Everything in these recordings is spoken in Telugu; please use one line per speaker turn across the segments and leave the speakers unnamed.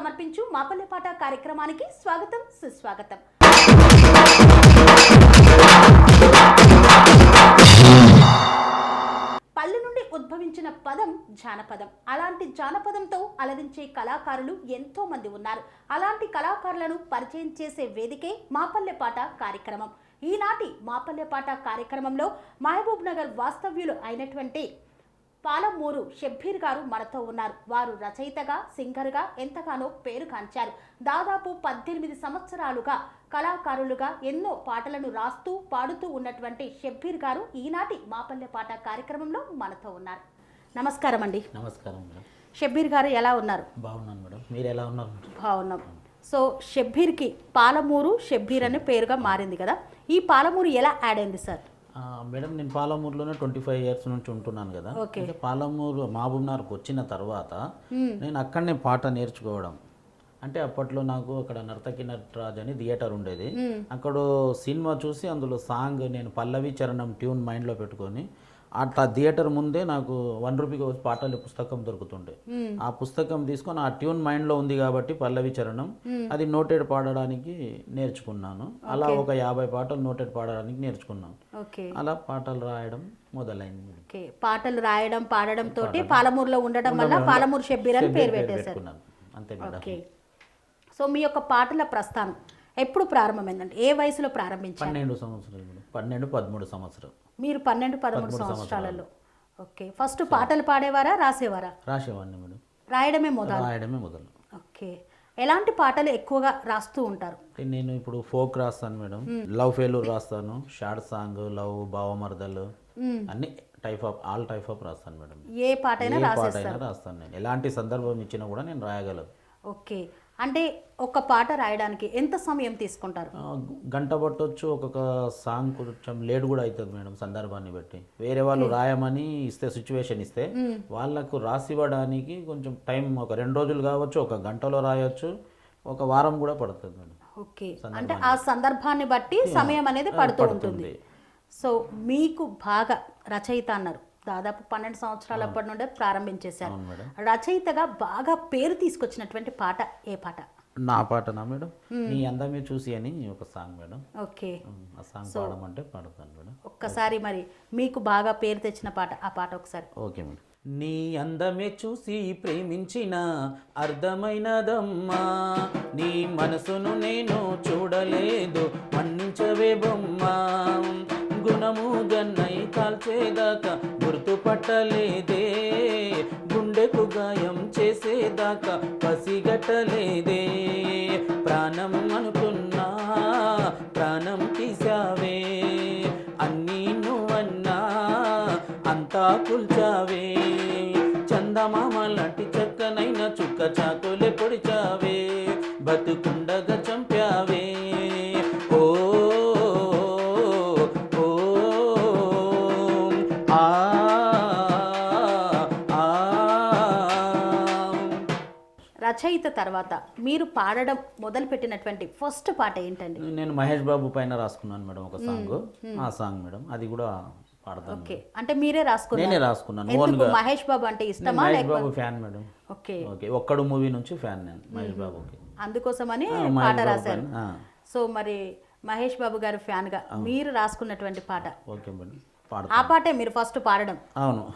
సమర్పించు మాపల్లెపాట కార్యక్రమానికి స్వాగతం సుస్వాగతం. పల్లె నుండి ఉద్భవించిన పదం జానపదం. అలాంటి జానపదంతో అలరించే కళాకారులు ఎంతో మంది ఉన్నారు. అలాంటి కళాకారులను పరిచయం చేసే వేదికే మాపల్లెపాట కార్యక్రమం. ఈనాటి మాపల్లెపాట కార్యక్రమంలో మహబూబ్ నగర్ వాస్తవ్యులు అయినటువంటి పాలమూరు షబ్బీర్ గారు మనతో ఉన్నారు. వారు రచయితగా, సింగర్గా ఎంతగానో పేరు కాంచారు. దాదాపు 18 సంవత్సరాలుగా కళాకారులుగా ఎన్నో పాటలను రాస్తూ పాడుతూ ఉన్నటువంటి షబ్బీర్ గారు ఈనాటి మాపల్లెపాట కార్యక్రమంలో మనతో ఉన్నారు. నమస్కారం అండి.
నమస్కారం మేడం.
షబ్బీర్ గారు ఎలా ఉన్నారు?
బాగున్నాను మేడం, మీరు ఎలా ఉన్నారు?
బాగున్నాం. సో షబ్బీర్కి పాలమూరు షబ్బీర్ అనే పేరుగా మారింది కదా, ఈ పాలమూరు ఎలా యాడ్ అయింది సార్?
మేడం, నేను పాలమూరులోనే 25 years నుంచి ఉంటున్నాను కదా. అంటే పాలమూరు మహబూబ్నగర్కి వచ్చిన తర్వాత నేను అక్కడనే పాట నేర్చుకోవడం. అంటే అప్పట్లో నాకు అక్కడ నర్తకి నటరాజ్ అని థియేటర్ ఉండేది. అక్కడ సినిమా చూసి అందులో సాంగ్ నేను పల్లవి చరణం ట్యూన్ మైండ్లో పెట్టుకొని అట్లా థియేటర్ ముందే నాకు 1 రూపీకి పాటల పుస్తకం దొరుకుతుండే. ఆ పుస్తకం తీసుకొని ఆ ట్యూన్ మైండ్లో ఉంది కాబట్టి పల్లవి చరణం అది నోటెడ్ పాడడానికి నేర్చుకున్నాను. అలా ఒక 50 పాటలు నోటెడ్ పాడడానికి నేర్చుకున్నాను. అలా పాటలు రాయడం మొదలైంది.
పాటలు రాయడం పాడడం తోటి పాలమూరులో ఉండడం వల్ల పాలమూరు షబ్బీర్ అని పేరు పెట్టేశారు.
అంతే మేడం.
సో మీ యొక్క పాటల ప్రస్థానం ఎప్పుడు ప్రారంభమైందంటే ఏ వయసులో ప్రారంభించారు?
12 సంవత్సరాలు మేడం. 12-13 సంవత్సరం.
మీరు 12-13 సంవత్సరాలలో. ఓకే. ఫస్ట్ పాటలు పాడేవారా, రాసేవారా?
రాసేవాడిని మేడం.
రాయడమే మొదలు. ఓకే. ఎలాంటి పాటలు ఎక్కువగా రాస్తూ ఉంటారు?
నేను ఇప్పుడు ఫోక్ రాస్తాను మేడం, లవ్ ఫెయిల్యూర్ రాస్తాను, షార్ట్ సాంగ్, లవ్, భావమర్దలు, అన్ని ఆల్ టైప్ ఆఫ్ రాస్తాను మేడం.
ఏ పాటైనా
రాస్తాను నేను. ఎలాంటి సందర్భం ఇచ్చినా కూడా నేను రాయగలను.
ఓకే. అంటే ఒక పాట రాయడానికి ఎంత సమయం తీసుకుంటారు?
గంట పట్టొచ్చు. ఒక్కొక్క సాంగ్ కొంచెం లేట్ కూడా అవుతుంది మేడం, సందర్భాన్ని బట్టి. వేరే వాళ్ళు రాయమని ఇస్తే, సిచ్యువేషన్ ఇస్తే వాళ్ళకు రాసివ్వడానికి కొంచెం టైం, ఒక 2 రోజులు కావచ్చు, ఒక గంటలో రాయొచ్చు, ఒక వారం కూడా పడుతుంది మేడం.
ఓకే. అంటే ఆ సందర్భాన్ని బట్టి సమయం అనేది పడుతూ ఉంటుంది. సో మీకు బాగా రచయిత అన్నారు, దాదాపు 12 సంవత్సరాల అప్పటి నుండే ప్రారంభించేశారు. రచయితగా బాగా పేరు తీసుకొచ్చినటువంటి పాట ఏ పాట?
నా పాటనా మేడం? నీ అందమే చూసి అని ఒక సాంగ్ మేడం.
ఓకే.
ఆ సాంగ్ పాడమంటే పాడతాను మేడం.
ఒక్కసారి మరి మీకు బాగా పేరు తెచ్చిన పాట, ఆ పాట ఒకసారి.
Okay madam. నీ అందమే చూసి ప్రేమించిన అర్థమైనదమ్మా, నీ మనసును నేను చూడలేదు, మన్నించవే బొమ్మా, గుణము గన్నై కాల్చేదాకా గుర్తుపట్టలేదే, గుండెకు గాయం చేసేదాకా పసిగట్టలేదే, ప్రాణం అనుకున్నా ప్రాణం తీసావే, అన్నీ నువ్వన్నా అంతా కూల్చావే, చందమామ లాంటి చక్కనైన చుక్క చాకులే పొడిచావే, బతుకుండగా చంపావే, ఓ
రచయిత తర్వాత మీరు పాడడం మొదలు పెట్టినటువంటి ఫస్ట్ పాట ఏంటండి?
నేను మహేష్ బాబు పైన రాసుకున్నాను మేడం ఒక సాంగ్. ఆ సాంగ్ మేడం అది కూడా పాడతాను.
ఓకే. అంటే మీరే రాసుకున్నారు?
నేనే రాసుకున్నాను.
ఎందుకు మహేష్ బాబు అంటే ఇష్టమా?
Mahesh Babu fan madam.
Okay.
Okay. ఒక్కడు మూవీ నుంచి ఫ్యాన్ నేను మహేష్ బాబుకి,
అందుకోసమని పాట రాశారు. సో మరి మహేష్ బాబు గారు ఫ్యాన్ గా మీరు రాసుకున్నటువంటి పాట.
Okay madam.
ఆ పాటే మీరు ఫస్ట్ పాడడం?
అవును.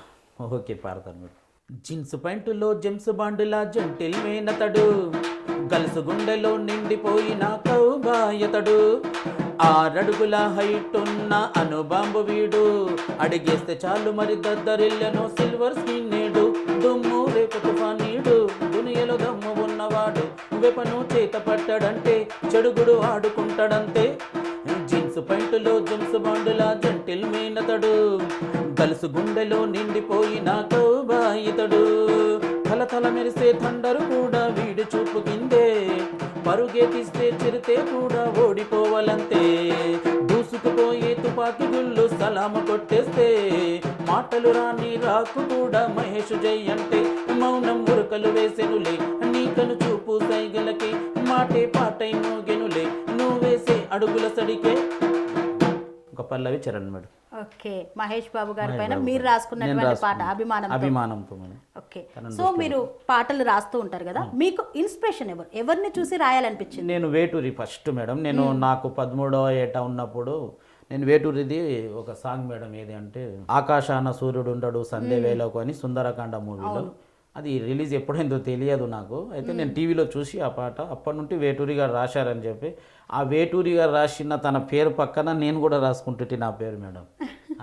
ఓకే, పాడతాను మేడం. జీన్స్ ప్యాంటులో జెమ్స్ బాండులా జంటిల్ మేనతడు, గలుసు గుండెలో నిండిపోయిన కౌబాయతడు, 6 అడుగుల హైట్ ఉన్న అనుబాంబు వీడు, అడిగేస్తే చాలు మరి దద్దరిల్లెనో సిల్వర్ స్క్రీన్ నేడు, దుమ్ము రేపు తుఫానీడు, దునియలో దమ్ము ఉన్నవాడు, వెపను చేత పట్టడంటే చెడుగుడు ఆడుకుంటాడంతే, జీన్స్ ప్యాంటులో జెమ్స్ బాండులా జంటిల్ మేనతడు, గలుసు గుండెలో నిండిపోయిన కౌబాయితడు, తల మెరిసే థండరు కూడా వీడి చూపు కిందే, పరుగెతిస్తే చిరితే కూడా ఓడిపోవాలంతే, దూసుకుపోయే తుపాకి గుళ్ళు సలామ కొట్టేస్తే, మాటలు రాని రాకు కూడా మహేష్ జై అంటే, మౌనం ఉరకలు వేసెనులే నీకను చూపు సైగలకే, మాటే పాటై మోగెనులే నువ్వేసే అడుగుల సడికే. ఒక పల్లవి చరణ్ మేడం.
ఓకే, మహేష్ బాబు గారి పైన మీరు రాసుకున్నటువంటి పాట
అభిమానంతో మేడం.
ఓకే, సో మీరు పాటలు రాస్తూ ఉంటారు కదా, మీకు ఇన్స్పిరేషన్ ఎవరిని చూసి రాయాలనిపించింది?
నేను వేటూరి ఫస్ట్ మేడం. నేను నాకు 13వ ఏట ఉన్నప్పుడు నేను వేటూరిది ఒక సాంగ్ మేడం, ఏది అంటే ఆకాశాన సూర్యుడు ఉండడు సంధ్య వేలకు అని సుందరకాండ మూవీలో. అది రిలీజ్ ఎప్పుడైందో తెలియదు నాకు. అయితే నేను టీవీలో చూసి ఆ పాట అప్పటి నుండి వేటూరి గారు రాశారని చెప్పి ఆ వేటూరి గారు రాసిన తన పేరు పక్కన నేను కూడా రాసుకుంటుంటే నా పేరు మేడం.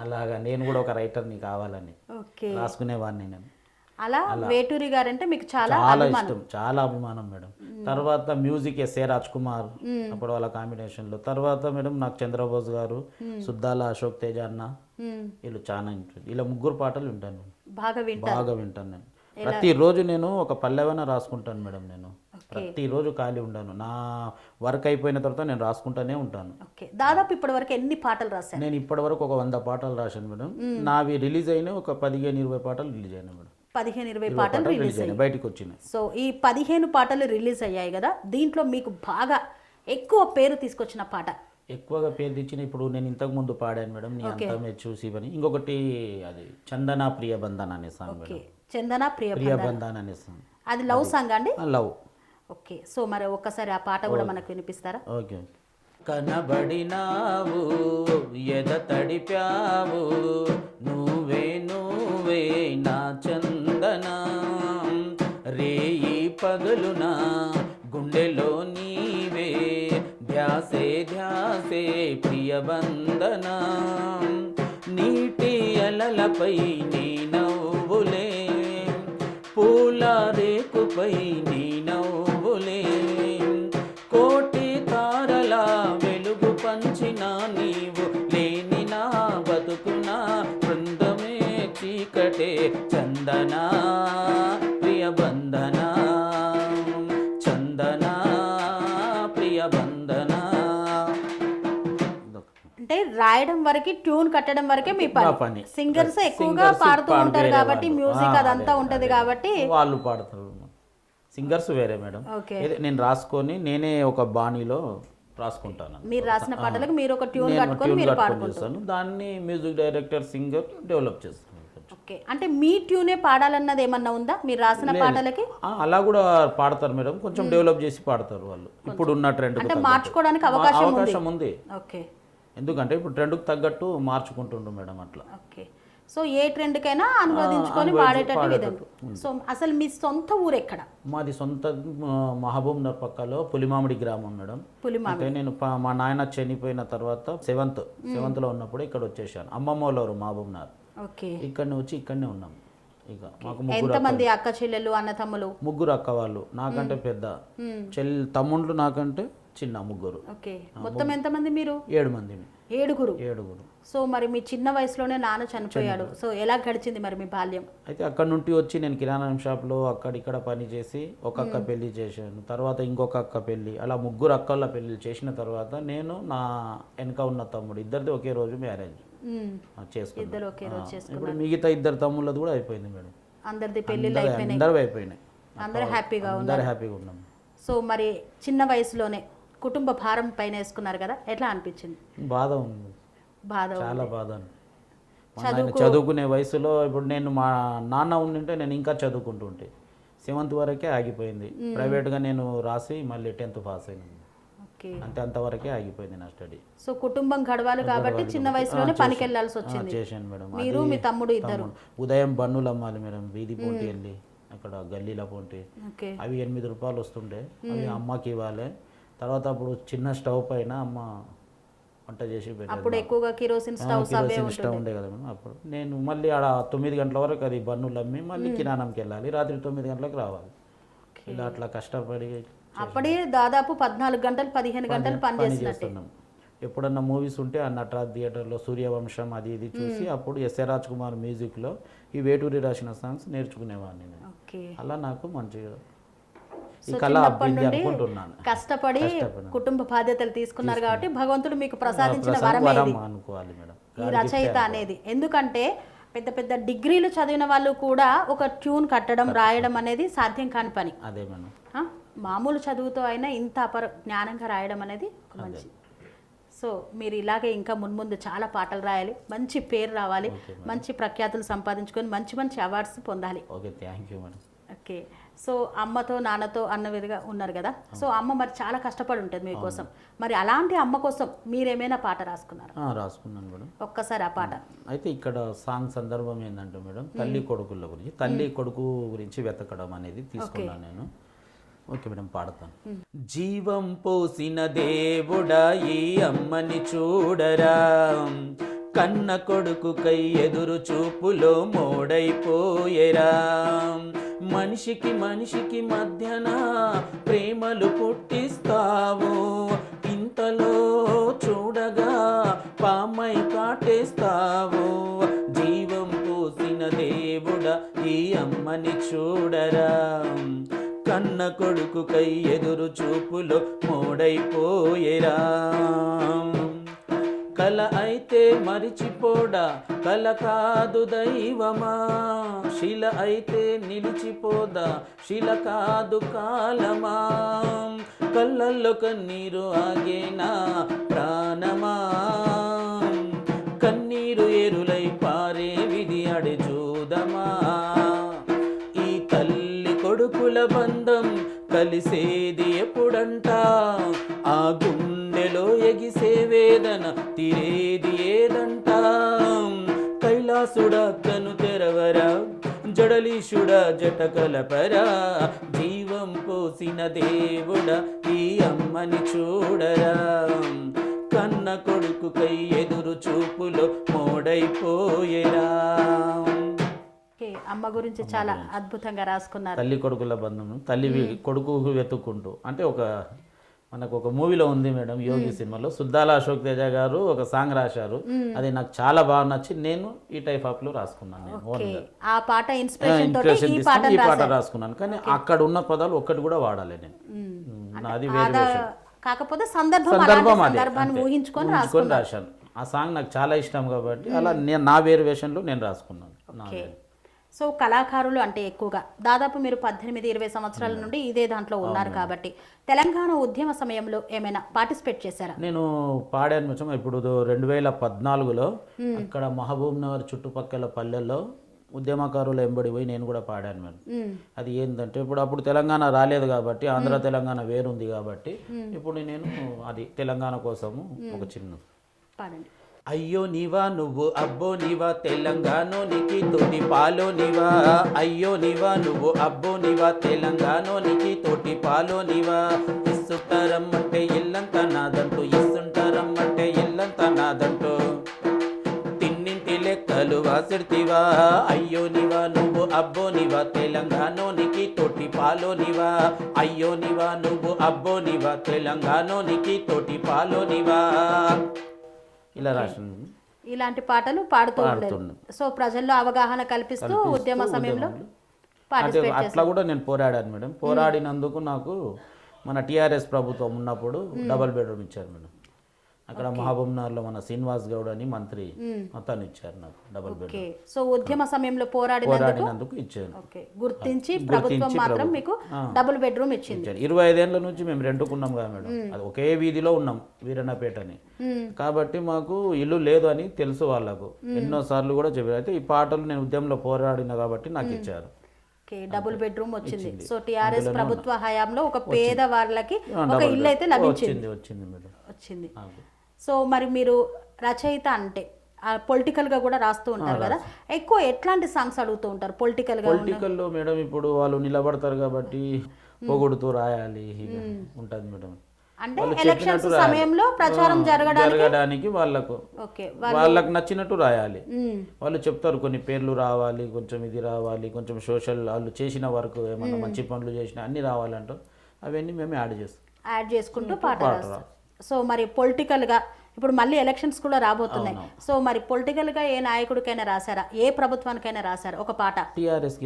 అలాగా నేను కూడా ఒక రైటర్ని కావాలని రాసుకునేవాడిని నేను.
అలా వేటూరి గారు అంటే మీకు చాలా
ఇష్టం, చాలా అభిమానం మేడం. తర్వాత మ్యూజిక్ ఎస్ఏ రాజ్ కుమార్ అప్పుడు వాళ్ళ కాంబినేషన్లో. తర్వాత మేడం నాకు చంద్రబోస్ గారు, సుద్దాల అశోక్ తేజ అన్న, వీళ్ళు చాలా ఇంట్రెస్ట్. ఇలా ముగ్గురు పాటలు వింటాను నేను, బాగా వింటాను నేను. ప్రతిరోజు నేను ఒక పల్లెవైనా రాసుకుంటాను మేడం. నేను ప్రతిరోజు ఖాళీ ఉండను, నా వర్క్ అయిపోయిన తర్వాత నేను రాసుకుంటానే ఉంటాను.
దాదాపు ఇప్పటి వరకు ఎన్ని పాటలు రాశాను?
నేను ఇప్పటి వరకు ఒక 100 పాటలు రాశాను మేడం. నావి రిలీజ్ అయినా ఒక 15-20 పాటలు రిలీజ్ అయినాయి మేడం.
15-20 పాటలు రిలీజ్ అయ్యాయి,
బయటకు వచ్చినాయి.
సో ఈ 15 పాటలు రిలీజ్ అయ్యాయి కదా, దీంట్లో మీకు బాగా ఎక్కువ పేరు తీసుకొచ్చిన పాట?
ఎక్కువగా పేరు తెచ్చిన ఇప్పుడు నేను ఇంతకు ముందు పాడాను మేడం, నీ అంతా మీరు చూసి అని. ఇంకొకటి అది చందన ప్రియ బంధన్ అనే సాంగ్ మేడం.
చందన ప్రియ
బంధన్ అనే సాంగ్.
అది లవ్ సాంగ్ అండి?
లవ్.
ఓకే, సో మరి ఒక్కసారి ఆ పాట కూడా మనకు వినిపిస్తారా?
ఓకే. కనబడినావు ఎద తడిపావు నువ్వే నా చందన, రేయి పగలునా గుండెలో నీవే ధ్యాసే ప్రియ బంధన, నీటి అలలపై నీ నవ్వులే పూల రేకుపై నీ నవ్వులే, కోటి తారల వెలుగు పంచిన నీవు లేని నా బతుకున బృందమే చీకటే చందన ప్రియ బంధన, చందన ప్రియ బంధన.
అంటే రాయడం వరకు, ట్యూన్ కట్టడం వరకే మీ పని. సింగర్స్ ఎక్కువగా పాడుతూ ఉంటారు కాబట్టి, మ్యూజిక్ అదంతా ఉంటది కాబట్టి
వాళ్ళు పాడతారు. సింగర్స్ వేరే మేడం. నేను రాసుకొని నేనే ఒక బాణీలో రాసుకుంటాను.
మీరు రాసిన పాటలకు మీరు ఒక ట్యూన్ కట్టుకొని మీరు పాడుకుంటారు,
దాన్ని మ్యూజిక్ డైరెక్టర్ సింగర్ డెవలప్ చేస్తాను.
ఓకే, అంటే మీ ట్యూనే పాడాలన్నది ఏమన్నా ఉందా మీరు రాసిన పాటలకి?
అలా కూడా పాడతారు మేడం, కొంచెం డెవలప్ చేసి పాడతారు వాళ్ళు. ఇప్పుడు ఉన్న ట్రెండ్
అంటే మార్చుకోవడానికి అవకాశం ఉంది. ఓకే,
ఎందుకంటే ఇప్పుడు ట్రెండ్కి తగ్గట్టు మార్చుకుంటుండ్రు మేడం అట్లా.
ఓకే, సో ఏ ట్రెండ్కైనా అనువదించుకొని పాడేటట్టు విధంగా. సో అసలు మీ సొంత ఊరు ఎక్కడ?
మాది సొంత మహబూబ్ నగర్ పక్కలో పులిమామిడి గ్రామం మేడం. అంటే నేను మా నాయన చనిపోయిన తర్వాత సెవెంత్లో ఉన్నప్పుడు ఇక్కడ వచ్చేసాను. అమ్మమ్మ వాళ్ళు మహబూబ్ నగర్.
ఓకే,
ఇక్కడనే వచ్చి ఇక్కడనే ఉన్నాం. ఇక మాకు
ఎంతమంది అక్క చెల్లెలు అన్న తమ్ములు?
ముగ్గురు అక్క వాళ్ళు, నాకంటే పెద్ద తమ్ముళ్ళు నాకంటే చిన్న ముగ్గురు.
ఓకే, మొత్తం ఎంతమంది మీరు?
7 మంది. 7
సో మరి మీ చిన్న వయసులోనే నాన్న చనిపోయాడు, సో ఎలా గడిచింది మరి మీ బాల్యం?
అయితే అక్కడ నుండి వచ్చి నేను కిరాణా షాప్లో అక్కడిక్కడ పని చేసి ఒక అక్క పెళ్లి చేశాను, తర్వాత ఇంకొక అక్క పెళ్లి, అలా ముగ్గురు అక్కల పెళ్లి చేసిన తర్వాత నేను నా వెనక ఉన్న తమ్ముడు ఇద్దరిది ఒకే రోజు మ్యారేజ్ చేసుకున్నాను. ఇప్పుడు మిగతా 2 తమ్ముళ్ళది కూడా అయిపోయింది మేడం.
అందరిది పెళ్లిళ్ళు
అయిపోయినాయి.
అందరూ హ్యాపీగా
ఉన్నాం.
సో మరి చిన్న వయసులోనే కుటుంబ భారం పైన వేసుకున్నారు కదా, ఎట్లా అనిపించింది?
బాధ ఉంది, చాలా బాధ. చదువుకునే వయసులో ఇప్పుడు నేను మా నాన్న ఉండింటే నేను ఇంకా చదువుకుంటుంటే 7th వరకే ఆగిపోయింది. ప్రైవేట్గా నేను రాసి మళ్ళీ 10th పాస్ అయినాను. అంటే అంతవరకే ఆగిపోయింది నా స్టడీ.
సో కుటుంబం గడవాలి కాబట్టి చిన్న వయసులోనే పనికి వెళ్ళాల్సి వచ్చింది.
చేశాను మేడం.
మీరు మీ తమ్ముడు ఇద్దరు
ఉదయం బన్నులు అమ్మాలి మేడం, వీధి పోటీ వెళ్ళి అక్కడ గల్లీల పోటీ. అవి 8 రూపాయలు వస్తుండే, అవి అమ్మకి ఇవ్వాలి. తర్వాత అప్పుడు చిన్న స్టవ్ పైన అమ్మ వంట చేసి పెట్టాను.
అప్పుడు ఎక్కువగా కిరోసిన్ స్టవ్
ఉండే కదా మేడం. అప్పుడు నేను మళ్ళీ ఆడ 9 గంటల వరకు అది బన్నులు అమ్మి మళ్ళీ కిరాణంకి వెళ్ళాలి, రాత్రి 9 గంటలకు రావాలి. ఇలా అట్లా కష్టపడి
అప్పుడే దాదాపు 14 గంటలు 15 గంటలు పని చేస్తున్నాం.
ఎప్పుడన్నా మూవీస్ ఉంటే ఆ నటరాజ్ థియేటర్లో సూర్యవంశం అది ఇది చూసి అప్పుడు ఎస్ఏ రాజ్ కుమార్ మ్యూజిక్లో ఈ వేటూరి రాసిన సాంగ్స్ నేర్చుకునేవాడిని నేను. అలా నాకు మంచిగా
కష్టపడి కుటుంబ బాధ్యతలు తీసుకున్నారు కాబట్టి భగవంతుడు మీకు ప్రసాదించిన వరం
అనుకోవాలి మేడం
ఈ రచయిత అనేది. ఎందుకంటే పెద్ద పెద్ద డిగ్రీలు చదివిన వాళ్ళు కూడా ఒక ట్యూన్ కట్టడం రాయడం అనేది సాధ్యం కాని పని.
అదే మేడం,
మామూలు చదువుతో అయినా ఇంత జ్ఞానంగా రాయడం అనేది మంచి. సో మీరు ఇలాగే ఇంకా మున్ముందు చాలా పాటలు రాయాలి, మంచి పేరు రావాలి, మంచి ప్రఖ్యాతులు సంపాదించుకొని మంచి మంచి అవార్డ్స్ పొందాలి.
Okay, thank you madam.
Okay. So అమ్మతో నాన్నతో అన్న విధంగా ఉన్నారు కదా, సో అమ్మ మరి చాలా కష్టపడి ఉంటుంది మీకోసం. మరి అలాంటి అమ్మ కోసం మీరేమైనా పాట రాసుకున్నారు?
రాసుకున్నాను మేడం.
ఒక్కసారి ఆ పాట.
అయితే ఇక్కడ సాంగ్ సందర్భం ఏంటంటే మేడం, తల్లి కొడుకుల గురించి, తల్లి కొడుకు గురించి వెతకడం అనేది తీసుకున్నాను నేను. ఓకే మేడం, పాడతాను. జీవం పోసిన దేవుడా ఈ అమ్మని చూడరా, కన్న కొడుకుకై ఎదురు చూపులో మోడైపోయేరా, మనిషికి మనిషికి మధ్యన ప్రేమలు పుట్టిస్తావు, ఇంతలో చూడగా పామై కాటేస్తావు, జీవం పోసిన దేవుడా ఈ అమ్మని చూడరా, కన్న కొడుకుకై ఎదురు చూపులో మోడైపోయేరా, కల అయితే మరిచిపోడా కల కాదు దైవమా, శిల అయితే నిలిచిపోదా శిల కాదు కాలమా, కళ్ళల్లో కన్నీరు ఆగేనా ప్రాణమా, కన్నీరు ఏరులై పారే విధి అడే చూదమా, ఈ తల్లి కొడుకుల బంధం కలిసేది ఎప్పుడంట, ఆ గుండెలో ఎగిసే వేదన తీరేది ఏదంట, కైలాసుడా కను తెరవరా జడలీషుడా జట కలపరా, జీవం పోసిన దేవుడా ఈ అమ్మని చూడరా, కన్న కొడుకుకై ఎదురు చూపులో మోడైపోయేరా.
అమ్మ గురించి చాలా అద్భుతంగా రాసుకున్నారు.
తల్లి కొడుకుల బంధం, తల్లి కొడుకు వెతుక్కుంటూ, అంటే ఒక మనకు ఒక మూవీలో ఉంది మేడం, యోగి సినిమాలో సుద్దాల అశోక్ తేజ గారు ఒక సాంగ్ రాశారు, అది నాకు చాలా బాగా నచ్చి నేను ఈ టైప్ ఆఫ్ లో రాసుకున్నాను. నేను
ఆ పాట ఇన్స్పిరేషన్
ఈ పాట రాసుకున్నాను, కానీ అక్కడ ఉన్న పదాలు ఒక్కటి కూడా వాడాలి నేను, అది వేరే
కాకపోతే
సందర్భాన్ని ఊహించుకొని రాశాను. ఆ సాంగ్ నాకు చాలా ఇష్టం కాబట్టి అలా నా వేరియేషన్లో నేను రాసుకున్నాను.
సో కళాకారులు అంటే ఎక్కువగా దాదాపు మీరు 18-20 సంవత్సరాల నుండి ఇదే దాంట్లో ఉన్నారు కాబట్టి తెలంగాణ ఉద్యమ సమయంలో ఏమైనా పార్టిసిపేట్ చేశారా?
నేను పాడాను కొంచెం. ఇప్పుడు 2014లో అక్కడ మహబూబ్ నగర్ చుట్టుపక్కల పల్లెల్లో ఉద్యమకారులు ఎంబడి పోయి నేను కూడా పాడాను మేడం. అది ఏంటంటే అప్పుడు తెలంగాణ రాలేదు కాబట్టి, ఆంధ్ర తెలంగాణ వేరుంది కాబట్టి ఇప్పుడు నేను అది తెలంగాణ కోసము ఒక చిన్న
పాడండి.
అయ్యో నీవా నువ్వు అబ్బో నీవా తెలంగాణోనికి తోటి పాలో నీవా, అయ్యో నీవా నువ్వు అబ్బో నీవా తెలంగాణోనికి తోటి పాలో నీవా, ఇస్తుంటారమ్మంటే ఇల్లంతా నాదంటూ, ఇస్తుంటారమ్మంటే ఇల్లంతా నాదంటూ, తిన్నింటి లెక్కలు వాసిడితివా, అయ్యో నీవా నువ్వు అబ్బో నీవా తెలంగాణోనికి తోటి పాలో నీవా, అయ్యో నీవా నువ్వు అబ్బో నీవా తెలంగాణోనికి తోటి పాలో నీవా. ఇలా రాసింది.
ఇలాంటి పాటలు పాడుతూ ఉండేది. సో ప్రజల్లో అవగాహన కల్పిస్తూ ఉద్యమ సమయంలో
అట్లా కూడా నేను పోరాడాను మేడం. పోరాడినందుకు నాకు మన టీఆర్ఎస్ ప్రభుత్వం ఉన్నప్పుడు డబుల్ బెడ్రూమ్ ఇచ్చారు మేడం. అక్కడ మహబూబ్ నగర్లో మన శ్రీనివాస్ గౌడ్ అని మంత్రి మొత్తాన్ని ఇచ్చారు నాకు డబుల్ బెడ్రూమ్.
సో ఉద్యమ సమయంలో పోరాడినందుకు
ఇచ్చారు.
గుర్తించి ప్రభుత్వం మాత్రం మీకు డబుల్ బెడ్రూమ్ ఇచ్చింది.
25 ఏళ్ల నుంచి మేము రెంట్కున్నాం కదా మేడం, అది ఒకే వీధిలో ఉన్నాం వీరన్నపేట అని, కాబట్టి మాకు ఇల్లు లేదు అని తెలుసు వాళ్ళకు, ఎన్నోసార్లు కూడా చెప్పారు. అయితే ఈ పాటలు నేను ఉద్యమంలో పోరాడిన కాబట్టి నాకు ఇచ్చారు.
డబుల్ బెడ్రూమ్ వచ్చింది. సో టిఆర్ఎస్ ప్రభుత్వ హయాంలో ఒక పేద వాళ్ళకి ఒక ఇల్లు అయితే లభించింది. వచ్చింది. సో మరి మీరు రచయిత అంటే పొలిటికల్ గా కూడా రాస్తూ ఉంటారు కదా, ఎక్కువ ఎట్లాంటి సాంగ్స్ అడుగుతూ ఉంటారు పొలిటికల్లో?
మేడం ఇప్పుడు వాళ్ళు నిలబడతారు కాబట్టి పొగుడుతూ రాయాలి ఉంటది మేడం.
అంటే ఎలక్షన్స్ సమయంలో ప్రచారం
జరగడానికి వాళ్ళకు నచ్చినట్టు రాయాలి. వాళ్ళు చెప్తారు కొన్ని పేర్లు రావాలి, కొంచెం ఇది రావాలి, కొంచెం సోషల్ వాళ్ళు చేసిన వర్క్ ఏమన్నా మంచి పనులు చేసిన అన్ని రావాలంటారు, అవన్నీ మేము యాడ్ చేసుకుంటూ పాట రాస్తాం. సో మరి పొలిటికల్ గా ఇప్పుడు మళ్ళీ ఎలక్షన్స్ కూడా రాబోతున్నాయి. సో మరి పొలిటికల్ గా ఏ నాయకుడికైనా రాశారా, ఏ ప్రభుత్వానికైనా రాశారా ఒక పాట? టిఆర్ఎస్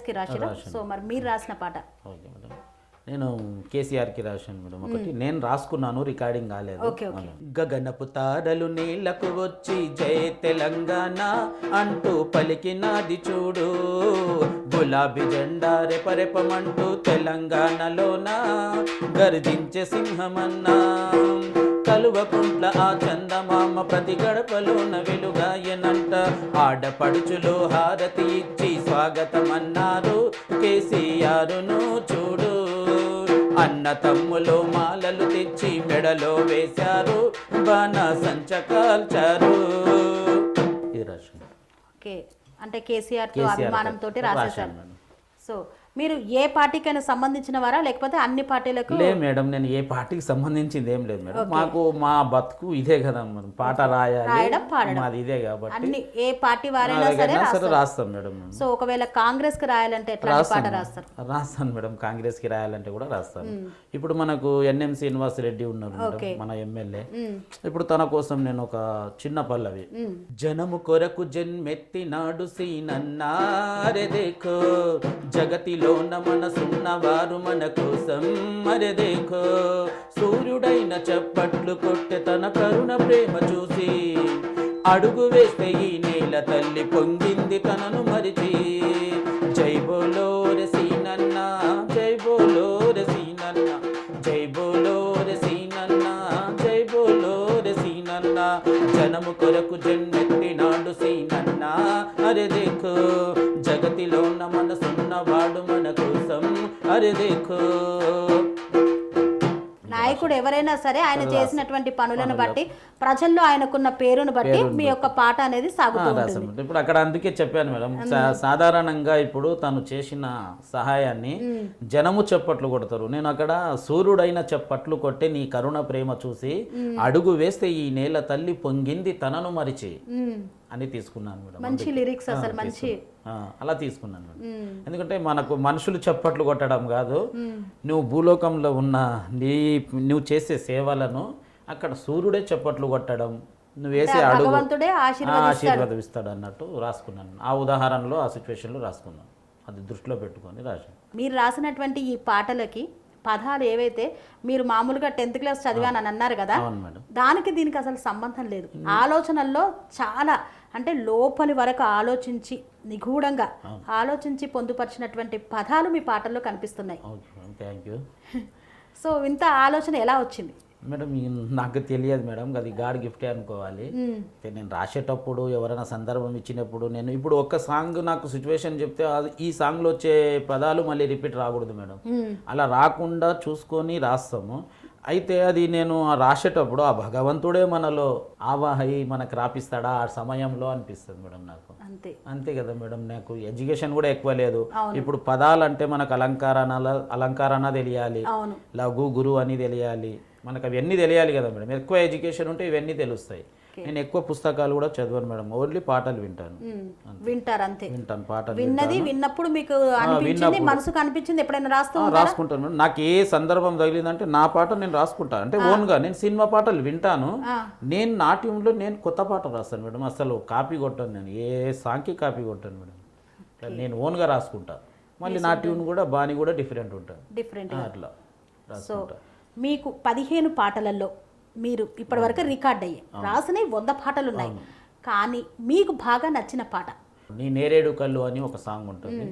కి రాశారా? సో మరి మీరు రాసిన పాట? నేను కేసీఆర్కి రాశాను మేడం ఒకటి, నేను రాసుకున్నాను, రికార్డింగ్ కాలేదు. గగనపు తారలు నీళ్లకు వచ్చి జై తెలంగాణ అంటూ పలికినాది చూడు, గులాబీ జెండా రెపరెపమంటూ తెలంగాణలోన గర్జించే సింహమన్నా, కలువకుంట్ల ఆ చందమామ ప్రతి గడపలోన వెలుగాయనంట. ఆడపడుచులు హారతి ఇచ్చి స్వాగతమన్నారు కేసీఆర్ను చూడు. అన్న తమ్ములు మాలలు తెచ్చి మెడలో వేశారు, బాణ సంచకాల్చారు. ఈ రాష్ట్రం
ఓకే, అంటే కేసీఆర్ తో అభిమానంతో రాసేసారు.
మేడం.
సో మీరు ఏ పార్టీకైనా సంబంధించిన వారా లేకపోతే అన్ని పార్టీలకు?
లేదు మేడం, నేను ఏ పార్టీకి సంబంధించింది ఏం లేదు మేడం. మాకు మా బతుకు ఇదే కదా మేడం, పాట రాయడం మాది ఇదే కాబట్టి
అన్ని ఏ పార్టీ వారైనా సరే
రాస్తాం మేడం.
సో ఒకవేళ కాంగ్రెస్ కి రాయాలంటే ఎట్లా పాట రాస్తారు?
రాస్తాను మేడం, కాంగ్రెస్ కి రాయాలంటే కూడా రాస్తాను. ఇప్పుడు మనకు ఎన్ఎం శ్రీనివాస్ రెడ్డి ఉన్నారు మేడం, మన ఎమ్మెల్యే. ఇప్పుడు తన కోసం నేను ఒక చిన్న పల్లవి. జనము కొరకు జన్మెత్తినాడు సీనన్నారే దేఖో, జగతిలోన మనసున్న వారు మన కోసం మరే దేఖో. సూర్యుడైన చప్పట్లు కొట్టె తన కరుణ ప్రేమ చూసి, అడుగు వేస్తే ఈ నేల తల్లి పొంగింది తనను మరిచి. జై బోలో రే సీనన్న, జై బోలో రే సీనన్న, జై బోలో రే సీనన్న, జై బోలో రే సీనన్న. జనము కొరకు జన్మెత్తినాడు సీనన్న అరే దేఖో, జగతిలోన మనసున్న వాడు మన కోసం అరే దేఖో.
నాయకుడు ఎవరైనా సరే ఆయన చేసినటువంటి పనులను బట్టి, ప్రజల్లో ఆయనకున్న పేరును బట్టి మీ యొక్క పాట అనేది సాగుతూ ఉంటుంది.
ఇప్పుడు అక్కడ అందుకే చెప్పాను మేడం, సాధారణంగా ఇప్పుడు తను చేసిన సహాయాన్ని జనము చప్పట్లు కొడతారు. నేను అక్కడ సూర్యుడైన చప్పట్లు కొట్టే నీ కరుణ ప్రేమ చూసి, అడుగు వేస్తే ఈ నేల తల్లి పొంగింది తనను మరిచి అని తీసుకున్నాను మేడం.
మంచి లిరిక్స్, అసలు మంచి
అలా తీసుకున్నాను మేడం. ఎందుకంటే మనకు మనుషులు చప్పట్లు కొట్టడం కాదు, నువ్వు భూలోకంలో ఉన్న నువ్వు చేసే సేవలను అక్కడ సూర్యుడే చప్పట్లు కొట్టడం, నువ్వు వేసే అడుగు ఆశీర్వాదం అన్నట్టు రాసుకున్నాను. ఆ ఉదాహరణలో ఆ సిచ్యువేషన్లో రాసుకున్నాను, అది దృష్టిలో పెట్టుకొని రాశాను.
మీరు రాసినటువంటి ఈ పాటలకి పదాలు ఏవైతే మీరు మామూలుగా 10th క్లాస్ చదివానని అన్నారు కదా, దానికి దీనికి అసలు సంబంధం లేదు. ఆలోచనల్లో చాలా అంటే లోపలి వరకు ఆలోచించి నిగూఢంగా ఆలోచించి పొందుపరిచినటువంటి పదాలు మీ పాటల్లో కనిపిస్తున్నాయి.
Thank you.
సో ఇంత ఆలోచన ఎలా వచ్చింది
మేడం? నాకు తెలియదు మేడం, అది గాడ్ గిఫ్టే అనుకోవాలి. నేను రాసేటప్పుడు ఎవరైనా సందర్భం ఇచ్చినప్పుడు, నేను ఇప్పుడు ఒక సాంగ్ నాకు సిచ్యువేషన్ చెప్తే ఈ సాంగ్లో వచ్చే పదాలు మళ్ళీ రిపీట్ రాకూడదు మేడం, అలా రాకుండా చూసుకొని రాస్తాము. అయితే అది నేను రాసేటప్పుడు ఆ భగవంతుడే మనలో ఆవాహి మనకు రాపిస్తాడా ఆ సమయంలో అనిపిస్తుంది మేడం నాకు. అంతే కదా మేడం, నాకు ఎడ్యుకేషన్ కూడా ఎక్కువ లేదు. ఇప్పుడు పదాలంటే మనకు అలంకారణ తెలియాలి, లఘు గురు అని తెలియాలి, మనకు అవన్నీ తెలియాలి కదా మేడం. ఎక్కువ ఎడ్యుకేషన్ ఉంటే ఇవన్నీ తెలుస్తాయి. నేను ఎక్కువ పుస్తకాలు కూడా చదివాను మేడం, ఓన్లీ పాటలు వింటాను. వింటాను పాటలు.
విన్నప్పుడు మీకు అనిపించింది, మనసుకు అనిపించింది, ఎప్పుడైనా
రాసుకుంటాను మేడం. నాకు ఏ సందర్భం తగిలిందంటే నా పాట నేను రాసుకుంటాను. అంటే ఓన్గా నేను సినిమా పాటలు వింటాను, నేను నాట్యంలో నేను కొత్త పాట రాస్తాను మేడం. అసలు కాపీ కొట్టాను, నేను ఏ సాంగ్కి కాపీ కొట్టాను మేడం. నేను ఓన్గా రాసుకుంటా. మళ్ళీ నా ట్యూన్ కూడా బాణి కూడా డిఫరెంట్ ఉంటుంది, అట్లా రాసుకుంటా.
మీకు 15 పాటలలో మీరు ఇప్పటివరకు రికార్డ్ అయ్యాయి, రాసినవి 100 పాటలు ఉన్నాయి, కానీ మీకు బాగా నచ్చిన పాట?
నీ నేరేడు కళ్ళు అని ఒక సాంగ్ ఉంటుంది.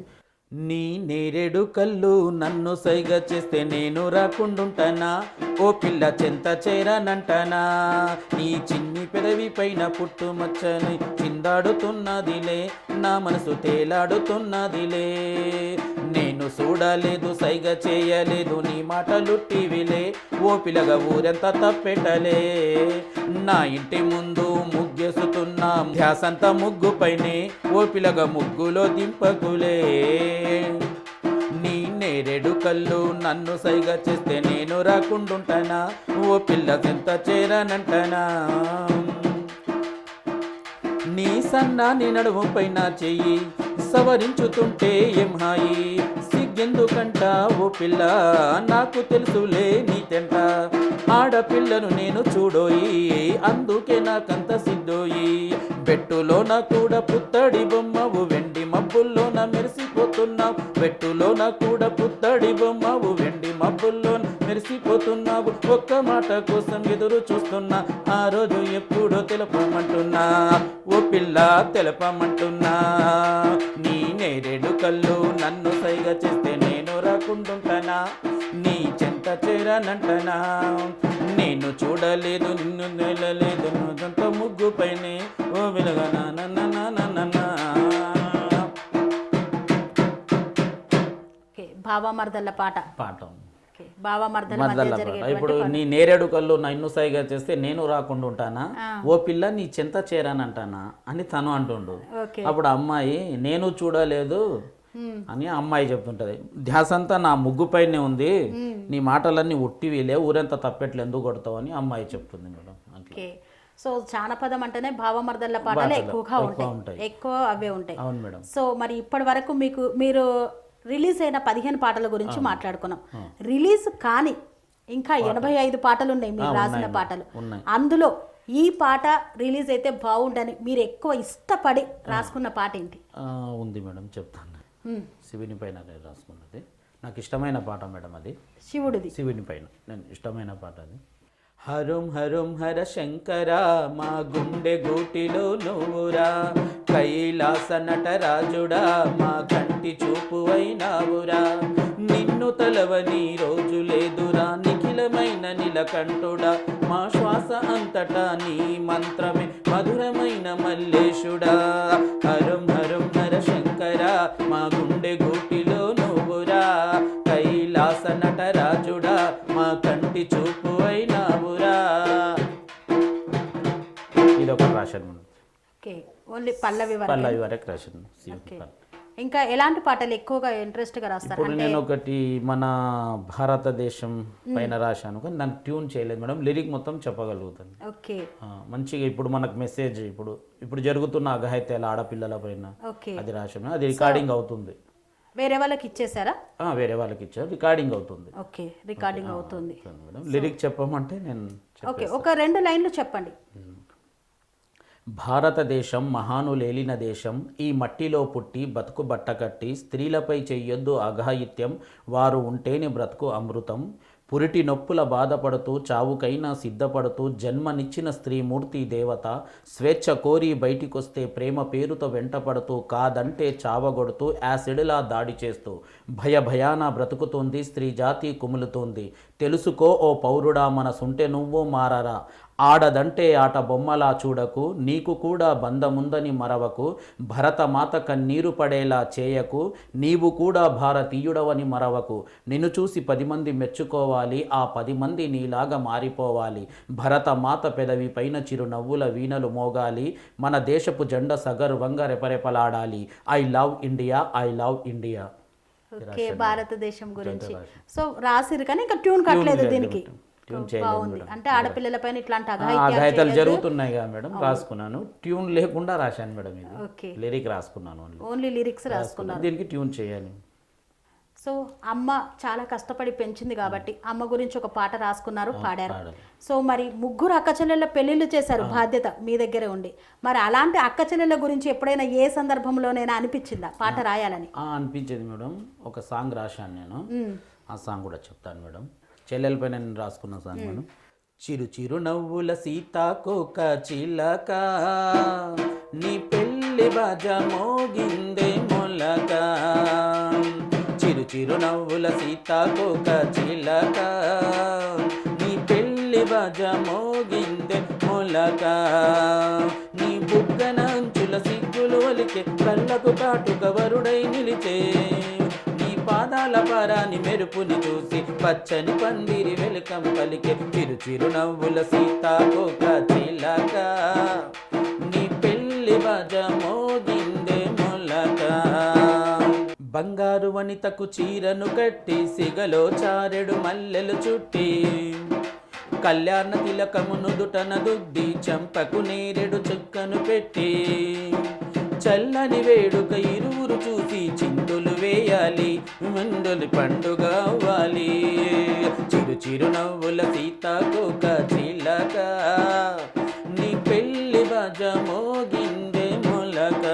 నీ నేరేడు కళ్ళు నన్ను సైగ చేస్తే నేను రాకుండుంటానా, ఓ పిల్ల చెంత చేరానంటానా, నీ చిన్ని పెదవి పైన పుట్టుమచ్చని చిందాడుతున్నదిలే, నా మనసు తేలాడుతున్నదిలే, నేను చూడలేదు సైగ చేయలేదు నీ మాటలు టీవీలే, ఓ పిల్లగా ఊరెంత తప్పెట్టలే, నా ఇంటి ముందు ముగ్గేసుతున్నా ధ్యాసంత ముగ్గు పైనే, ఓ పిల్లగా ముగ్గులో దింపకులే, నీ నేరేడు కళ్ళు నన్ను సైగ చేస్తే నేను రాకుండుంటానా, ఓ పిల్ల ఎంత చేరానంటానా, నీ సన్నాని నడుము పైన చెయ్యి సవరించుతుంటే ఏం హాయి, సిగ్గెందుకంట ఓ పిల్ల నాకు తెలుసులే నీ తెంట, ఆడపిల్లను నేను చూడోయి అందుకే నాకంత సిద్ధోయి, బెట్టులోన కూడా పుత్తడి బొమ్మవు వెండి మబ్బుల్లోన మెరిసిపోతున్నావు, బెట్టులోన కూడా పుత్తడి బొమ్మవు వెండి మబ్బుల్లోన మెరిసిపోతున్నావు, ఒక్క మాట కోసం ఎదురు చూస్తున్నా, ఆ రోజు ఎప్పుడో తెలపమంటున్నా, ఓ పిల్ల తెలపమంటున్నా, నీ నేరేడు కళ్ళు నన్ను సైగ చేస్తే నేను రాకుండుంటానా, నీ చెంత చేరానంటనా, నేను చూడలేదు నిన్ను నెలలేదు నువ్వంత ముగ్గు పైనే ఓ వెలుగా
ఓకే, భావమర్దళ్ళ పాట.
పాట
ఓకే, భావమర్దల మధ్య
మద్దల పాట.
జరిగేటువంటి
ఇప్పుడు
పాట.
నీ నేరేడు కళ్ళు నన్ను సైగా చేస్తే నేను రాకుండా ఉంటానా,
ఆ.
ఓ పిల్ల నీ చెంత చేరానంటానా అని తను అంటుండు.
ఓకే.
అప్పుడు అమ్మాయి నేను చూడలేదు
మ్మ్.
అని అమ్మాయి చెప్తుంటది. ధ్యాస అంతా నా ముగ్గు పైనే ఉంది, నీ మాటలన్నీ ఉట్టివిలే, ఊరంతా తప్పెట్లు ఎందుకు కొడతావు అని అమ్మాయి చెప్తుంది మేడం. అట్లా
ఓకే, సో జానపదం అంటేనే భావమర్దళ్ళ పాటలే
పాటలు
ఎక్కువగా
ఎక్కువ
ఉంటాయి,
ఉంటాయి.
ఎక్కువ అవే ఉంటాయి.
అవును మేడం.
సో మరి ఇప్పటి వరకు మీరు రిలీజ్ అయిన 15 పాటల గురించి మాట్లాడుకున్నాం. రిలీజ్ కానీ ఇంకా 85 పాటలు ఉన్నాయి మీరు రాసిన
ఉన్నాయి,
పాటలు.
ఉన్నాయి.
అందులో ఈ పాట రిలీజ్ అయితే బాగుండని మీరు ఎక్కువ ఇష్టపడి రాసుకున్న పాట ఏంటి?
ఉంది మేడం, చెప్తాను.
మ్మ్.
శివుని పైన నేను రాసుకున్నది, నాకు ఇష్టమైన పాట మేడం అది.
శివుడిది.
శివుని పైన నేను ఇష్టమైన పాట అది. హరం హరం హర శంకర మా గుండె గూటిలో నువ్వురా, కైలాస నటరాజుడా మా కంటి చూపు అయినావురా, నిన్ను తలవని రోజు లేదురా నిఖిలమైన నిలకంఠుడా, మా శ్వాస అంతటా నీ మంత్రమే మధురమైన మల్లేశుడా, హరం హరం హర శంకర మా గుండె గూటిలో నువ్వురా, కైలాస నటరాజుడా మా కంటి చూపు అయినావురా. ఇది ఒకటి రాశాను,
ఓకే, ఓన్లీ పల్లవి వరకు.
పల్లవి వరకు రాశాను.
ఓకే, ఇంకా ఎలాంటి పాటలు ఎక్కువగా ఇంట్రెస్ట్గా రాస్తారు?
ఇప్పుడు నేను ఒకటి మన భారతదేశం పైన రాశాను, కానీ దాన్ని ట్యూన్ చేయలేదు మేడం, లిరిక్ మొత్తం చెప్పగలుగుతాను.
ఓకే.
మంచిగా ఇప్పుడు మనకు మెసేజ్ ఇప్పుడు జరుగుతున్న అఘాయిత్యాల ఆడపిల్లల పైన
ఓకే,
అది రాశాను. అది రికార్డింగ్ అవుతుంది.
వేరే వాళ్ళకి ఇచ్చేసారా?
వేరే వాళ్ళకి ఇచ్చారు, రికార్డింగ్ అవుతుంది.
ఓకే, రికార్డింగ్ అవుతుంది.
మేడం లిరిక్ చెప్పమంటే నేను
ఓకే, ఒక 2 లైన్లు చెప్పండి.
భారతదేశం మహానులేలిన దేశం, ఈ మట్టిలో పుట్టి బతుకు బట్టకట్టి, స్త్రీలపై చెయ్యొద్దు అఘాయిత్యం, వారు ఉంటేనే బ్రతుకు అమృతం, పురిటి నొప్పుల బాధపడుతూ చావుకైనా సిద్ధపడుతూ జన్మనిచ్చిన స్త్రీమూర్తి దేవత, స్వేచ్ఛ కోరి బయటికొస్తే ప్రేమ పేరుతో వెంటపడుతూ కాదంటే చావగొడుతూ యాసిడ్లా దాడి చేస్తూ భయాన బ్రతుకుతుంది స్త్రీ జాతి కుములుతుంది, తెలుసుకో ఓ పౌరుడా మనసుంటే నువ్వు మారరా, ఆడదంటే ఆట బొమ్మలా చూడకు, నీకు కూడా బంధముందని మరవకు, భరతమాత కన్నీరు పడేలా చేయకు, నీవు కూడా భారతీయుడవని మరవకు, నిన్ను చూసి 10 మంది మెచ్చుకోవాలి, ఆ 10 మంది నీలాగా మారిపోవాలి, భరతమాత పెదవి పైన చిరునవ్వుల వీణలు మోగాలి, మన దేశపు జెండా సగర్వంగా రెపరెపలాడాలి, I love India, I love India.
Okay, భారతదేశం గురించి సో రాసిరు కానీ ఇంకా ట్యూన్ కట్టలేదు దీనికి. బాగుంది, అంటే ఆడపిల్లల పైన ఇట్లాంటి
అఘాయిత్యాలు జరుగుతున్నాయి కదా మేడం, రాసుకున్నాను. ట్యూన్ లేకుండా రాశాను మేడం, ఇది
ఓకే,
లిరిక్ రాసుకున్నాను,
ఓన్లీ లిరిక్స్ రాసుకున్నారు.
దీనికి ట్యూన్ చేయాలి.
సో అమ్మ చాలా కష్టపడి పెంచింది కాబట్టి అమ్మ గురించి ఒక పాట రాసుకున్నారు, పాడారు. సో మరి 3 అక్క చెల్లెళ్ళ పెళ్ళిళ్ళు చేశారు, బాధ్యత మీ దగ్గరే ఉండి. మరి అలాంటి అక్క చెల్లెళ్ళ గురించి ఎప్పుడైనా ఏ సందర్భంలోనైనా అనిపించిందా పాట రాయాలని?
అనిపించేది మేడం. ఒక సాంగ్ రాశాను నేను, ఆ సాంగ్ కూడా చెప్తాను మేడం. చెల్లెలపై నేను రాసుకున్న సాంగ్ మేడం. చిరు చిరు నవ్వుల సీతాకోక చిలక, నీ పెళ్ళి బాజ మోగిందే మొలక, చిరు చిరు నవ్వుల సీతాకోక చిలక, నీ పెళ్ళి బాజ మోగిందే మొలక, నీ బుగ్గనంచుల సిగ్గులు ఒలికే కళ్ళకు కాటుక వరుడై నిలిచే, పాదాల పారాని మెరుపుని చూసి పచ్చని పందిరి వెలుకం పలికే, చిరు చిరు నవ్వుల సీతాకోక చిలక, నీ పెళ్ళి బాజ మోగిందే మొలక, బంగారు వనితకు చీరను కట్టి సిగలో చారెడు మల్లెలు చుట్టి, కళ్యాణ తిలకమును దుటన దుద్ది చెంపకు నేరెడు చుక్కను పెట్టి, చల్లని వేడుక ఇరువురు చూసి చిందులు వేయాలి, మందులు పండుగ అవ్వాలి, చిరు చిరు నవ్వుల సీతాకోక చిలక, నీ పెళ్ళి బాజ మోగిందే మొలక.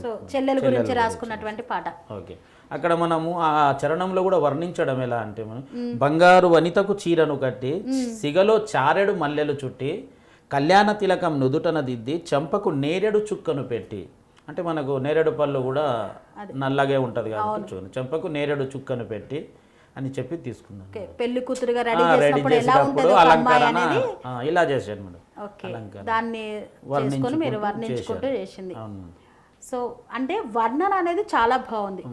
సో చెల్లెల గురించి రాసుకున్నటువంటి పాట.
ఓకే, అక్కడ మనము ఆ చరణంలో కూడా వర్ణించడం ఎలా అంటే, మనం బంగారు వనితకు చీరను కట్టి సిగలో చారెడు మల్లెలు చుట్టి, కళ్యాణ తిలకం నుదుటన దిద్ది చెంపకు నేరేడు చుక్కను పెట్టి, అంటే మనకు నేరేడు పళ్ళు కూడా నల్లగే ఉంటుంది కాబట్టి చెంపకు నేరేడు చుక్కను పెట్టి, అని చెప్పి తీసుకున్నాను.
ఓకే, పెళ్లి కూతురుగా రెడీ
రెడీ
చేసినప్పుడు ఎలా
చేసేటప్పుడు
ఉంటుంది ఒక అమ్మాయి
అలంకరణ
అనేది
ఇలా చేశాను మేడం.
ఓకే,
అలంకరణ.
దాన్ని చేసుకొని మీరు వర్ణించుకుంటూ చేసింది.
అవును.
సో అంటే వర్ణన అనేది చాలా బాగుంది.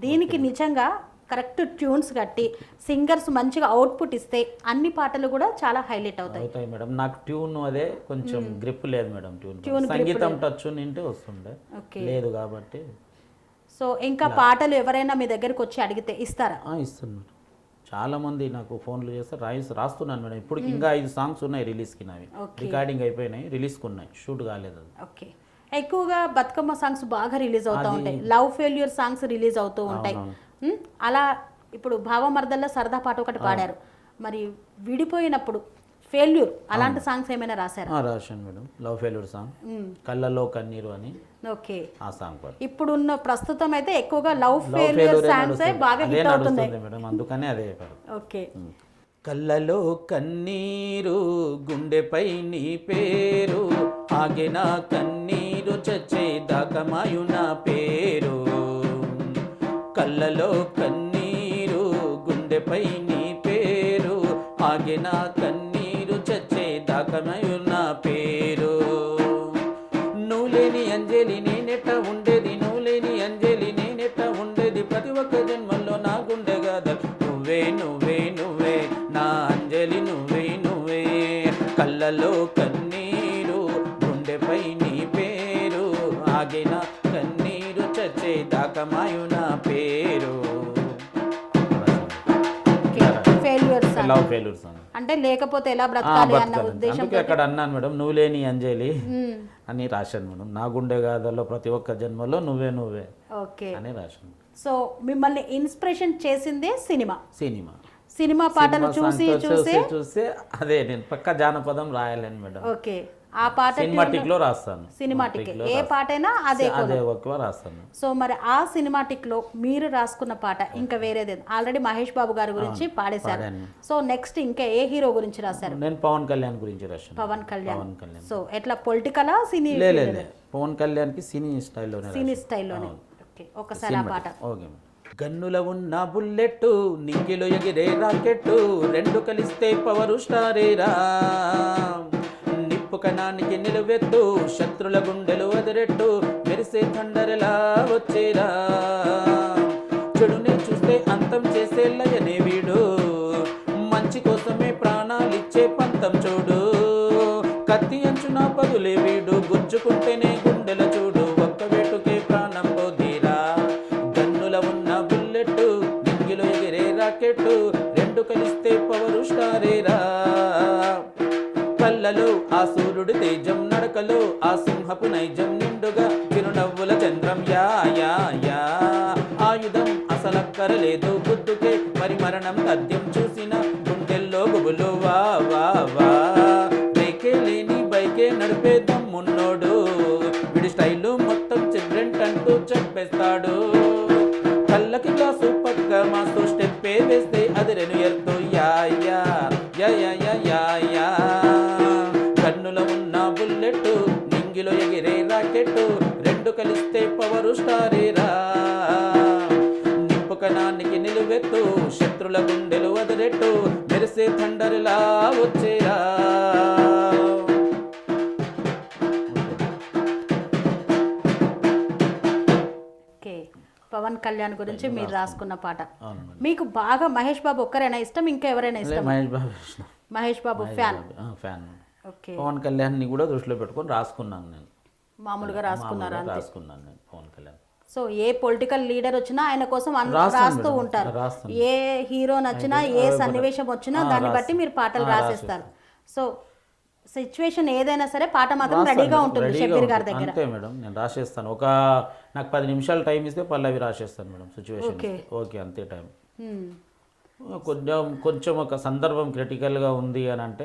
దీనికి నిజంగా కరెక్ట్ ట్యూన్స్ కట్టి సింగర్స్ మంచిగా అవుట్పుట్ ఇస్తే అన్ని పాటలు కూడా చాలా హైలైట్ అవుతాయి
మేడం. నాకు ట్యూన్ అదే కొంచెం గ్రిప్ లేదు మేడం. ట్యూన్ సంగీతం టచ్ నింటే వస్తుండే, లేదు కాబట్టి.
సో ఇంకా పాటలు ఎవరైనా మీ దగ్గరకు వచ్చి అడిగితే ఇస్తారా?
ఇస్తున్నాను. చాలా మంది నాకు ఫోన్లు చేస్తే రాస్తున్నాను మేడం. ఇప్పుడు ఇంకా 5 సాంగ్స్ ఉన్నాయి రిలీజ్కి, నావి రికార్డింగ్ అయిపోయినాయి, రిలీజ్కి ఉన్నాయి, షూట్ కాలేదు అది.
ఓకే, ఎక్కువగా బతుకమ్మ సాంగ్స్ బాగా రిలీజ్ అవుతూ ఉంటాయి, లవ్ ఫెయిల్యూర్ సాంగ్స్ రిలీజ్ అవుతూ ఉంటాయి. అలా ఇప్పుడు భావమర్దల్లో సరదా పాట ఒకటి పాడారు, మరి విడిపోయినప్పుడు ఫెయిల్యూర్ అలాంటి సాంగ్స్ ఏమైనా రాశారా?
రాశాను మేడం. లవ్ ఫెయిల్యూర్ సాంగ్ కళ్ళలో కన్నీరు అని.
ఓకే,
ఆ సాంగ్ పాడు.
ఇప్పుడున్న ప్రస్తుతం అయితే ఎక్కువగా లవ్ ఫెయిల్యూర్ సాంగ్స్ బాగా హిట్ అవుతున్నాయి
మేడం, అందుకనే అదే పాడు.
ఓకే,
కళ్ళలో కన్నీరు గుండెపై నీ పేరు ఆగిన కన్నీరు చచ్చే దాకమాయు నా పేరు. కళ్ళలో కన్నీరు గుండెపై నీ పేరు ఆగిన కన్నీరు చచ్చే దాకమాయు నా పేరు. నువ్వు లేని అంజలి నేనెట్ట ఉండేది, నువ్వు లేని అంజలి నేనెట్ట ఉండేది, ప్రతి ఒక్క జన్మల్లో నా గుండె గాథ నువ్వే నువ్వే నువ్వే నా అంజలి నువ్వే నువ్వే. కళ్ళలో కన్నీరు గుండెపై నీ పేరు ఆగిన కన్నీరు చచ్చే దాకమాయు నా పేరు. లవ్ ఫెయిల్యూర్ సాంగ్
అంటే లేకపోతే ఎలా బ్రతకాలి అన్న ఉద్దేశం
అక్కడ అన్నాను మేడం. నువ్వు లేని అంజలి అని రాశాను మేడం. నా గుండె గాథల్లో ప్రతి ఒక్క జన్మలో నువ్వే నువ్వే అని రాశాను.
సో మిమ్మల్ని ఇన్స్పిరేషన్ చేసిందే సినిమా పాటలు
చూసి అదే నేను పక్క జానపదం రాయాలని మేడం.
ఓకే, ఆ పాట
సినిమాటిక్ లో రాస్తాను.
సినిమాటిక్ ఏ పాటైనా అదే
ఎక్కువ రాస్తాను.
సో మరి ఆ సినిమాటిక్ లో మీరు రాసుకున్న పాట ఇంకా వేరేది ఆల్రెడీ మహేష్ బాబు గారి గురించి పాడేశారు. సో నెక్స్ట్ ఇంకా ఏ హీరో గురించి రాశారు?
నేను పవన్ కళ్యాణ్ గురించి రాశాను.
పవన్ కళ్యాణ్. సో ఎట్లా పొలిటికలా సినీ?
పవన్ కళ్యాణ్ కి సినీ స్టైల్లోనే.
ఓకే, ఒకసారి ఆ పాట.
ఓకే. గన్నుల ఉన్న బుల్లెట్టు నింగిలో ఎగిరే రాకెట్టు రెండు కలిస్తే పవర్ స్టారేరా. నిప్పు కణానికి నిలువెత్తు శత్రుల గుండెలు వదిరెట్టు మెరిసే థండర్లా వచ్చేరా. చెడునే చూస్తే అంతం చేసే లయనే వీడు, మంచి కోసమే ప్రాణాలిచ్చే పంతం చూడు. కత్తి అంచున పదులే వీడు, గుచ్చుకుంటేనే గుండెల చూడు, ఒక్క వేటుకే ప్రాణం పోదీరా. గన్నుల ఉన్న బుల్లెట్టు నింగిలో ఎగిరే రాకెట్టు రెండు కలిస్తే పవర్ స్టారేరా. కళ్ళలో ఆ సూర్యుడి తేజం, నడకలో ఆ సింహపు నైజం, నిండుగా చిరునవ్వుల చంద్రం యా యా యా. ఆయుధం అసలక్కరలేదు గుద్దుకే మరి మరణం తథ్యం, చూసిన గుండెల్లో గుబులు వా వా వా. బ్రేకే లేని బైకే నడిపే దమ్మున్నోడు, విడి స్టైలు మొత్తం చిల్డ్రెంట్ అంటూ చెప్పేస్తాడు. కళ్ళకి గ్లాసు పక్క మాసు స్టెప్పే వేస్తే అది రెను ఎర్తో యా యా యా యా యా యా. కన్నుల ఉన్న బుల్లెట్టు నింగిలో ఎగిరే రాకెట్టు రెండు కలిస్తే పవర్ స్టారేరా. నిప్పు కణానికి నిలువెత్తు శత్రుల గుండెలు వదిరెట్టు మెరిసే థండర్లా వచ్చేరా.
పవన్ కళ్యాణ్ గురించి మీరు రాసుకున్న పాట. మీకు బాగా మహేష్ బాబు ఒక్కరైనా ఇష్టం, ఇంకా ఎవరైనా ఇష్టం? మహేష్ బాబు ఫ్యాన్. ఓకే,
పవన్ కళ్యాణ్ ని కూడా దృష్టిలో పెట్టుకొని రాసుకున్నాను నేను.
మామూలుగా రాసుకున్నాను
నేను పవన్ కళ్యాణ్.
సో ఏ పొలిటికల్ లీడర్ వచ్చినా ఆయన కోసం రాస్తూ ఉంటారు. ఏ హీరో నచ్చినా ఏ సన్నివేశం వచ్చినా దాన్ని బట్టి మీరు పాటలు రాసేస్తారు. సో సిచ్యువేషన్ ఏదైనా సరే పాట మాత్రం రెడీగా ఉంటుంది షబ్బీర్ గారి దగ్గర.
అంతే మేడం, నేను రాసేస్తాను. నాకు 10 నిమిషాలు టైం ఇస్తే పల్లవి రాసేస్తాను మేడం. సిచ్యువేషన్ ఓకే అంతే టైం. కొంచెం ఒక సందర్భం క్రిటికల్గా ఉంది అని అంటే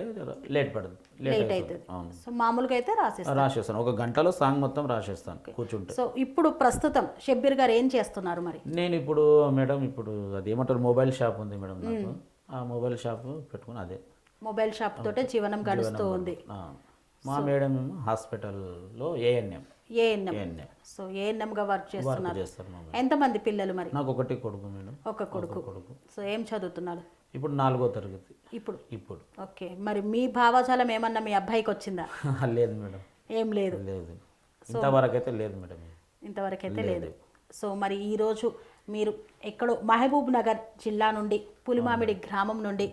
లేట్ అవుతుంది.
సో మామూలుగా అయితే
రాసేస్తాను. 1 గంటలో సాంగ్ మొత్తం రాసేస్తాను కూర్చుంటే.
సో ఇప్పుడు ప్రస్తుతం షబ్బీర్ గారు ఏం చేస్తున్నారు మరి?
నేను ఇప్పుడు మేడం అది ఏమంటారు, మొబైల్ షాప్ ఉంది మేడం నాకు. ఆ మొబైల్ షాప్ పెట్టుకుని అదే
మొబైల్ షాప్ తోటే జీవనం గడుస్తూ ఉంది.
మా మేడం హాస్పిటల్లో ఏఎన్ఎం.
ఏఎన్ఎం.
ఏఎన్ఎం
సో ఏఎన్ఎంగా వర్క్
వర్క్
చేస్తున్నారు.
చేస్తారు మేడం.
ఎంతమంది పిల్లలు మరి?
నాకు ఒకటి కొడుకు మేడం.
ఒక కొడుకు. సో ఏం చదువుతున్నాడు
ఇప్పుడు 4వ తరగతి.
ఇప్పుడు ఓకే. మరి మీ భావజాలం ఏమన్నా మీ అబ్బాయికి వచ్చిందా?
లేదు మేడం,
ఏం లేదు.
లేదు, ఇంతవరకు అయితే లేదు మేడం.
ఇంతవరకైతే లేదు. సో మరి ఈరోజు మీరు ఎక్కడో మహబూబ్ నగర్ జిల్లా నుండి పులిమామిడి గ్రామం నుండి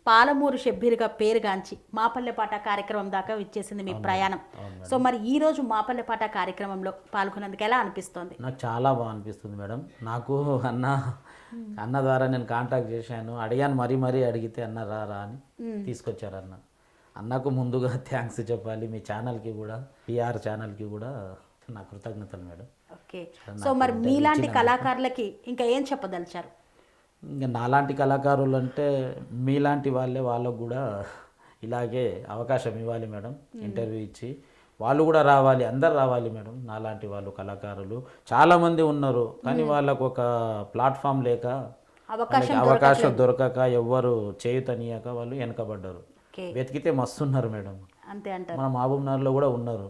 పాలమూరు షబ్బీర్గా పేరుగాంచి మాపల్లెపాట కార్యక్రమం దాకా ఇచ్చేసింది మీ ప్రయాణం. సో మరి ఈ రోజు మాపల్లెపాట కార్యక్రమంలో పాల్గొన్నందుకు ఎలా అనిపిస్తోంది?
నాకు చాలా బాగా అనిపిస్తుంది మేడం. నాకు అన్న ద్వారా నేను కాంటాక్ట్ చేశాను, అడిగాను, మరీ అడిగితే అన్న రా అని తీసుకొచ్చారు అన్న. అన్నకు ముందుగా థ్యాంక్స్ చెప్పాలి, మీ ఛానల్కి కూడా, పిఆర్ ఛానల్కి కూడా నా కృతజ్ఞతలు మేడం.
ఓకే. సో మరి మీలాంటి కళాకారులకి ఇంకా ఏం చెప్పదలిచారు?
ఇంకా నాలాంటి కళాకారులు అంటే మీలాంటి వాళ్ళకు కూడా ఇలాగే అవకాశం ఇవ్వాలి మేడం. ఇంటర్వ్యూ ఇచ్చి వాళ్ళు కూడా రావాలి, అందరు రావాలి మేడం. నాలాంటి వాళ్ళు కళాకారులు చాలామంది ఉన్నారు, కానీ వాళ్ళకు ఒక ప్లాట్ఫామ్ లేక, అవకాశం దొరకక, ఎవ్వరు చేయుతనియక వాళ్ళు వెనకబడ్డారు. వెతికితే మస్తున్నారు మేడం,
అంతే అంటారు.
మన మహబూబ్నగర్లో కూడా ఉన్నారు.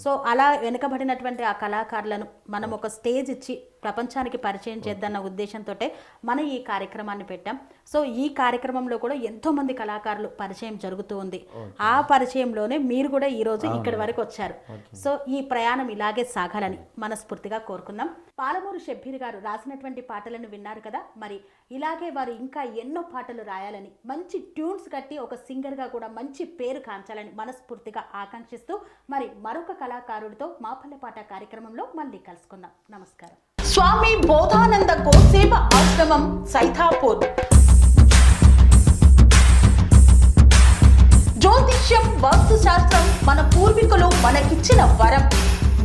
సో అలా వెనుకబడినటువంటి ఆ కళాకారులను మనం ఒక స్టేజ్ ఇచ్చి ప్రపంచానికి పరిచయం చేద్దన్న ఉద్దేశంతో మనం ఈ కార్యక్రమాన్ని పెట్టాం. సో ఈ కార్యక్రమంలో కూడా ఎంతోమంది కళాకారులు పరిచయం జరుగుతూ ఉంది. ఆ పరిచయంలోనే మీరు కూడా ఈరోజు ఇక్కడి వరకు వచ్చారు. సో ఈ ప్రయాణం ఇలాగే సాగాలని మనస్ఫూర్తిగా కోరుకుందాం. పాలమూరు షబ్బీర్ గారు రాసినటువంటి పాటలను విన్నారు కదా. మరి ఇలాగే వారు ఇంకా ఎన్నో పాటలు రాయాలని, మంచి ట్యూన్స్ కట్టి ఒక సింగర్గా కూడా మంచి పేరు కాంచాలని మనస్ఫూర్తిగా ఆకాంక్షిస్తూ మరి మరొక కళాకారుడితో మాపల్లెపాట కార్యక్రమంలో మళ్ళీ కలుసుకుందాం. నమస్కారం. స్వామి బోధానంద గోసేవ ఆశ్రమం, సైథాపూర్. జ్యోతిష్యం, వాస్తుశాస్త్రం మన పూర్వీకులు మనకిచ్చిన వరం.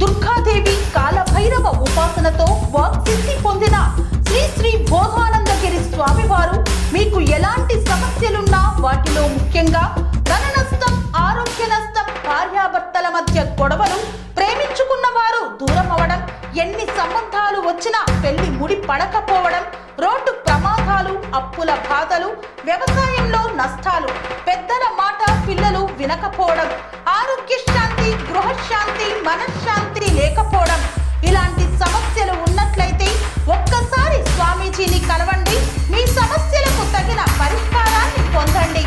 దుర్గాదేవి, కాలభైరవ ఉపాసనతో వాక్సిద్ధి పొందిన శ్రీ శ్రీ బోధానందగిరి స్వామివారు మీకు ఎలాంటి సమస్యలున్నా, వాటిలో ముఖ్యంగా ధన నష్టం, ఆరోగ్య నష్టం, భార్యాభర్తల మధ్య గొడవలు, ప్రేమించుకున్న వారు దూరం అవడం, ఎన్ని సంబంధాలు వచ్చినా పెళ్లి ముడి పడకపోవడం, రోడ్డు ప్రమాదాలు, అప్పుల బాధలు, వ్యవసాయంలో నష్టాలు, పెద్దల మాట పిల్లలు వినకపోవడం, ఆరోగ్య శాంతి, గృహశాంతి, మనశ్శాంతి లేకపోవడం, ఇలాంటి సమస్యలు ఉన్నట్లయితే ఒక్కసారి స్వామీజీని కలవండి. మీ సమస్యలకు తగిన పరిష్కారాన్ని పొందండి.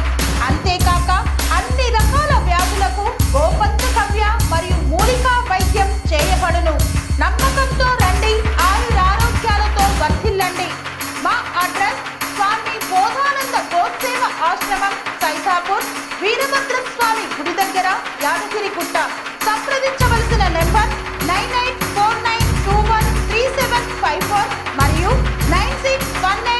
అంతేకాక అన్ని రకాల వ్యాధులకు గోపంచకవ్య మరియు మూలికా వైద్యం చేయబడును. నమ్మకంతో రండి, ఆయురారోగ్యాలతో వర్ధిల్లండి. మా అడ్రస్ స్వామి బోధానంద గోసేవ ఆశ్రమం, సైథాపూర్, వీరభద్రస్వామి గుడి దగ్గర, యాదగిరిగుట్ట. సంప్రదించవలసిన నెంబర్ 9849213754 మరియు 9618